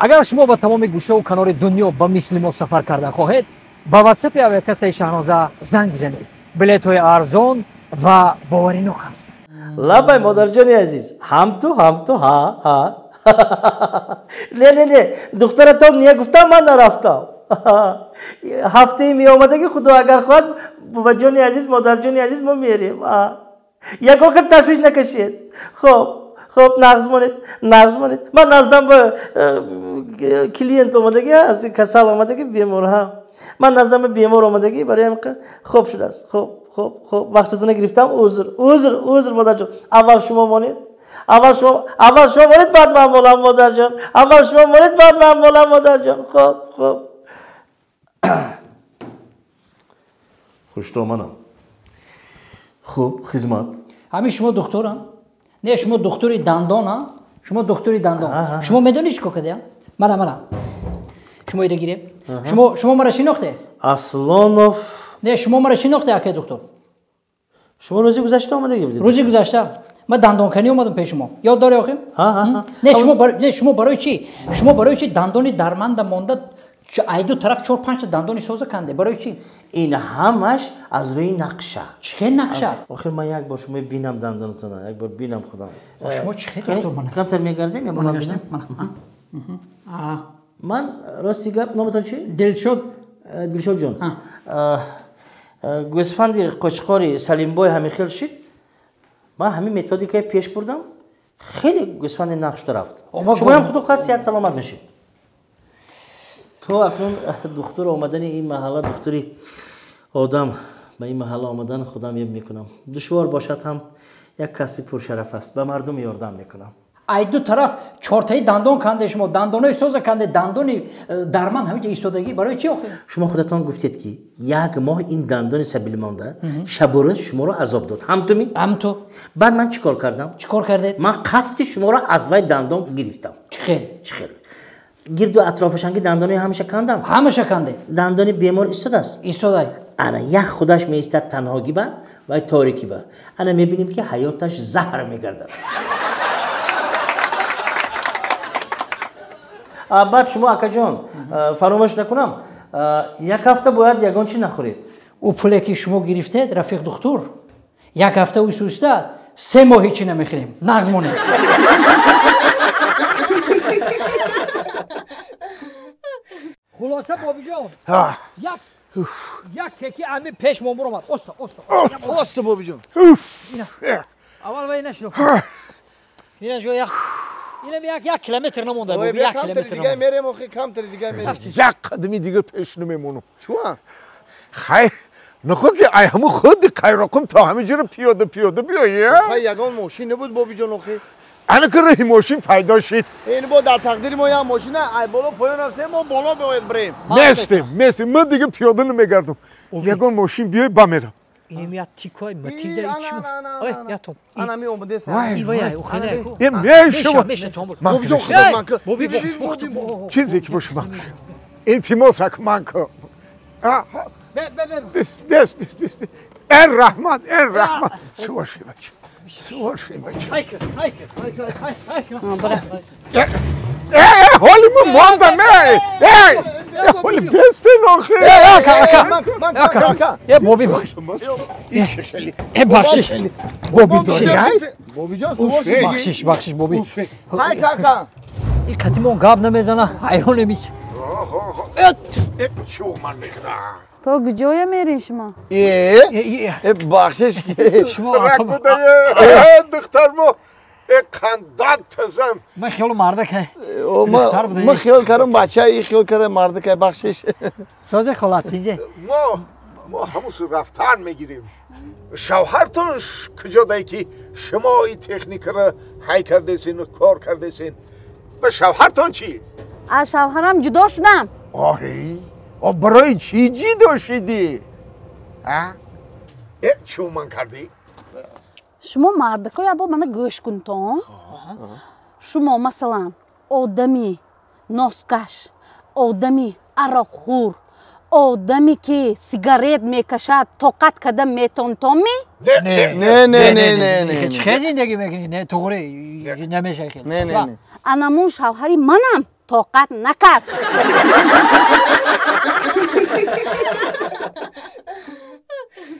اگر شما با تمام گوشه و کنار دنیا با مثل ما سفر کرده خواهید با واتساپ اویکاسیای شاهنازه زنگ بزنید. بلیط های ارزان و باورینو هست. لبای مادر جانی عزیز هم تو ها نه دخترتون نیه گفتم من نرفتم هفته می آمده که خدا اگر خواهد بابا جانی عزیز مادر جانی عزیز ما میریم یک وقت تشویش نکشید. خب نغز مانید من نزدم به کلینت آمدگی از کسل آمدگی بیمار هم من نزدم به بیمار آمدگی برای هم خوب شده است. خب وقتتون گرفتم عذر مادر جان. اول شما مانید بعد من مولم مادر جان. بعد من مولم مادر جان. خب خوش آمدید. خوب خدمت. همین شما دکترم؟ نه شما دکتری دندان شما دکتری دندان. شما میدونید چیکار کردی؟ منم شما ایده گیره. شما مرا شناخته؟ اصلانوف. نه شما مرا شناخته اکی دکتر؟ شما روزی گذشته آمده بودید. روزی گذشته من دندانکنی اومدم پیش شما. یاد داری آخه؟ نه شما برای چی؟ شما برای چی دندانی درمنده مونده ای دو طرف 4 5 تا دندانی سوزه کنده؟ برای چی؟ این همش از روی نقشه. چه نقشه؟ آخر من یک بار شما بینم دندانتون یک بار بینم خودم. شما چه دکتر منه؟ کمتر میگردیم یا من بینم؟ من راستی گپ نامتون چی؟ دلشاد جان. گوسفندی قشقاری سلیم بای همین خیل شد. من همین متدی که پیش بردم خیلی گوسفند نقش رفت. شما هم خود خواهد صحت سلامت بشید. تو اکنون دکتر آمدن این محله دکتری آدم به این محله آمدن خودم یه میکنم. دشوار باشد هم یک کسبی پرشرف است. به مردم یاردم میکنم. ای دو طرف 4 تایی دندان کنده شما دندانای سوز کنده دندانی درمان همینجا ایستادگی برای چی آخه؟ شما خودتون گفتید که یک ماه این دندان سبیل مانده شب و روز شما رو عذاب داد. هم تو؟ بعد من چیکار کردم؟ چیکار کردید؟ من قصد شما رو از وای دندان گرفتم. چه خیل؟ گرد و اطرافشان که دندانی همیشه کندم. همیشه کنده. دندانی بیمار ایستاده است. ایستاده. انا یک خودش میایستد تنهاگی با و تاریکی با. انا میبینیم که حیاتش زهر میگردد. بعد شما اکا جان فراموش نکنم یک هفته باید یگان چی نخورید. او پولی که شما گرفتید رفیق دکتر یک هفته او سوستاد 3 ماه هیچی نمیخوریم نغز مونه. خلاصه بابی جان یک کیکی امی پیش مامور آمد. اوستا بابی جان. اول وای نشو. اینا جو اینم یک کیلومتر نمونده بود. 1 کیلومتر دیگه میریم آخه کمتر دیگه میریم. یک قدمی دیگه پیش نمیمونم. چون خیر نخواه که ای همون خود قیراقم تا همه جور پیاده بیایی. آخه یگان ماشین نبود بابی جان آخه. انا که رای ماشین پیدا شد. این با در تقدیر ما یه ماشینه ای بالا پایان رفته ما بالا باید بریم. مرسی من دیگه پیاده نمیگردم. یگان ماشین بیای بمیرم. اینم یا تیکای متیزه چی؟ یا تو. انا می اومده است. ای وای او خیلی. میشه تو. بابی جان خدا من که. بابی چیزی که باشه من. التماس حق من که. بس. الرحمت. سواشی بچه. حالی من ماندم حالی بسته ناخه بابی بخشش بابی جان سواشی بخشش بابی های کاکا این کتیمون گاب نمیزنه حیران نمیشه. چو من میکنه تو کجای میرین شما؟ بخشش شما دختر ما قندات پزم من خیال مردک من خیال کردم بچه ای خیال کردم مردک بخشش سازه خالت اینجا ما همون رفتن میگیریم. شوهرتون کجا دایی که شما این تکنیک رو حی کرده سین و کار کرده سین؟ به شوهرتون چی؟ از شوهرم جدا شدم. آهی برای چی جدا شدی؟ چو من کردی؟ شما مردکای ابا منو گوش کن تو. شما مثلا آدمی ناسکش، آدمی عراقخور، آدمی که سیگارت میکشد طاقت کدام میتون تومی؟ نه چه زندگی میکنی؟ نه طوری نمیشه خیلی. انمون شوهری منم toqat nakard.